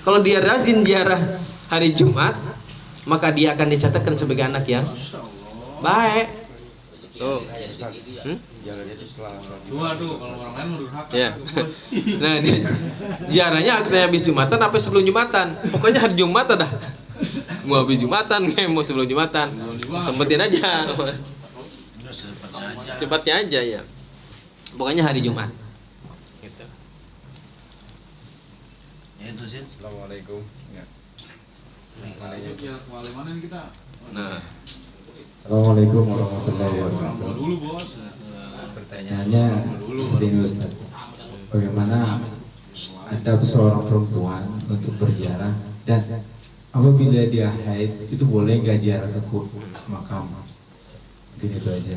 [SPEAKER 1] Kalau dia rajin ziarah hari Jumat, maka dia akan dicatatkan sebagai anak yang baik. Tuh.
[SPEAKER 2] Dua tuh kalau orang lain durhaka.
[SPEAKER 1] Ya. Nah, ini ziarahnya artinya habis Jumatan apa sebelum Jumatan? Pokoknya hari Jumat dah. Mau habis Jumatan, mau sebelum Jumatan. Sempetin aja. Secepatnya aja ya. Pokoknya hari Jumat. Gitu.
[SPEAKER 3] Itu sih.
[SPEAKER 6] Assalamualaikum. Ya.
[SPEAKER 2] Ya, wali mana nih kita?
[SPEAKER 1] Nah,
[SPEAKER 6] Assalamualaikum warahmatullahi wabarakatuh.
[SPEAKER 2] Dulu bos.
[SPEAKER 6] Pertanyaannya seperti ini Ustaz. Bagaimana adab seorang perempuan untuk berziarah dan apabila dia haid itu boleh nggak ziarah ke makam? Mungkin itu aja.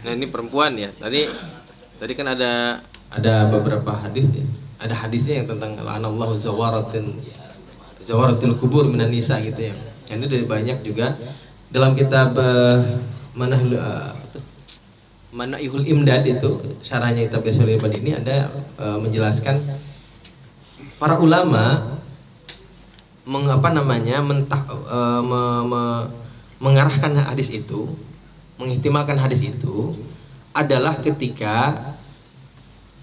[SPEAKER 1] Nah ini perempuan ya. Tadi kan ada beberapa hadis ya. Ada hadisnya yang tentang la'anallahu zawaratil kubur minan nisa gitu ya. Ini dari banyak juga dalam kitab Manaihul Imdad itu syarahnya kitab Ghazali Ibad ini ada menjelaskan para ulama mengarahkan hadis itu, mengihtimalkan hadis itu adalah ketika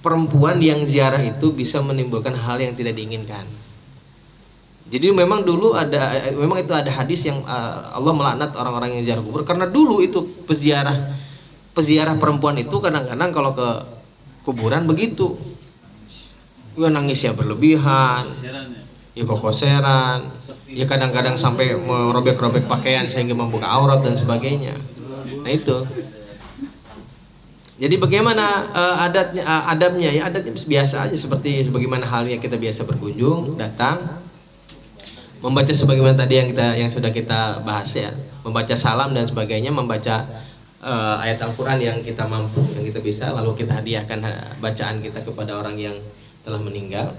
[SPEAKER 1] perempuan yang ziarah itu bisa menimbulkan hal yang tidak diinginkan. Jadi memang dulu memang itu ada hadis yang Allah melaknat orang-orang yang ziarah kubur karena dulu itu peziarah perempuan itu kadang-kadang kalau ke kuburan begitu, ya nangisnya berlebihan, ya kokoseran, ya kadang-kadang sampai merobek-robek pakaian sehingga membuka aurat dan sebagainya. Nah itu. Jadi bagaimana adabnya? Ya adatnya biasa aja seperti bagaimana halnya kita biasa berkunjung, datang, membaca sebagaimana tadi yang sudah kita bahas ya, membaca salam dan sebagainya, membaca ayat Al-Quran yang kita mampu, yang kita bisa, lalu kita hadiahkan bacaan kita kepada orang yang telah meninggal.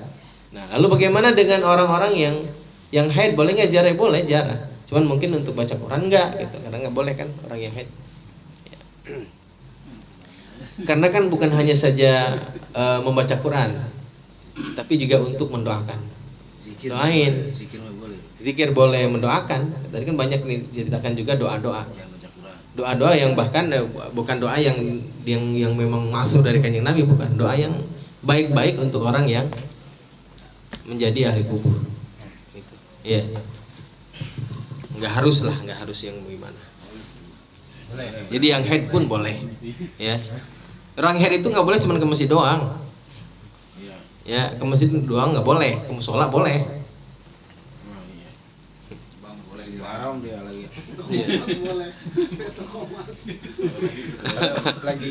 [SPEAKER 1] Nah, lalu bagaimana dengan orang-orang yang haid? Boleh nggak ziarah? Boleh ziarah, cuman mungkin untuk baca Quran enggak gitu, karena nggak boleh kan orang yang haid. Ya. Karena kan bukan hanya saja membaca Quran, tapi juga untuk mendoakan. Doain. Zikir boleh, mendoakan. Tadi kan banyak nih diceritakan juga doa-doa. Doa-doa yang bahkan bukan doa yang memang masuk dari Kanjeng Nabi, bukan. Doa yang baik-baik untuk orang yang menjadi ahli kubur. Gitu. Iya. Nggak harus yang bagaimana. Jadi yang haid pun boleh. Ya. Orang haid itu nggak boleh cuma ke masjid doang. Ya, ke masjid doang nggak boleh, ke musola boleh.
[SPEAKER 3] Dilarang dia lagi.
[SPEAKER 1] Boleh.
[SPEAKER 3] Lagi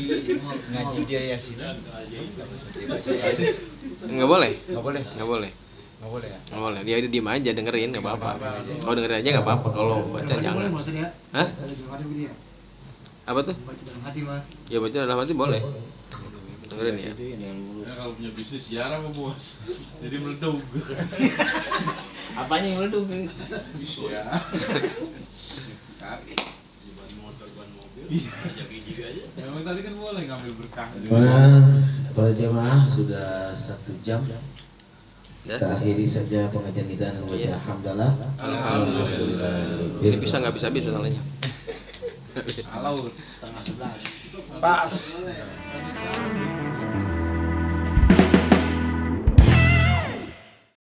[SPEAKER 3] ngaji dia Yasin.
[SPEAKER 1] Nggak boleh.
[SPEAKER 3] Nggak boleh.
[SPEAKER 1] Nggak boleh.
[SPEAKER 3] Nggak boleh ya.
[SPEAKER 1] Nggak boleh. Dia diem aja dengerin nggak apa-apa. Kalau dengerin aja nggak apa-apa. Kalau baca jangan. Hah? Apa tuh? Ya baca dalam hati boleh. Dengerin ya.
[SPEAKER 2] Kalau punya bisnis jarang bos. Jadi meleduk.
[SPEAKER 3] Apanya yang meleduk?
[SPEAKER 2] Ya. Ban motor, ban mobil. Ajak gigi aja. Memang tadi kan boleh ngambil berkah.
[SPEAKER 7] Para jemaah sudah 1 jam.
[SPEAKER 1] Ya.
[SPEAKER 7] Kita akhiri saja pengajian kita dengan membaca
[SPEAKER 1] Iya.
[SPEAKER 7] hamdalah.
[SPEAKER 1] Alhamdulillah. Ini bisa nggak bisa soalnya.
[SPEAKER 3] Setengah 11. Pas.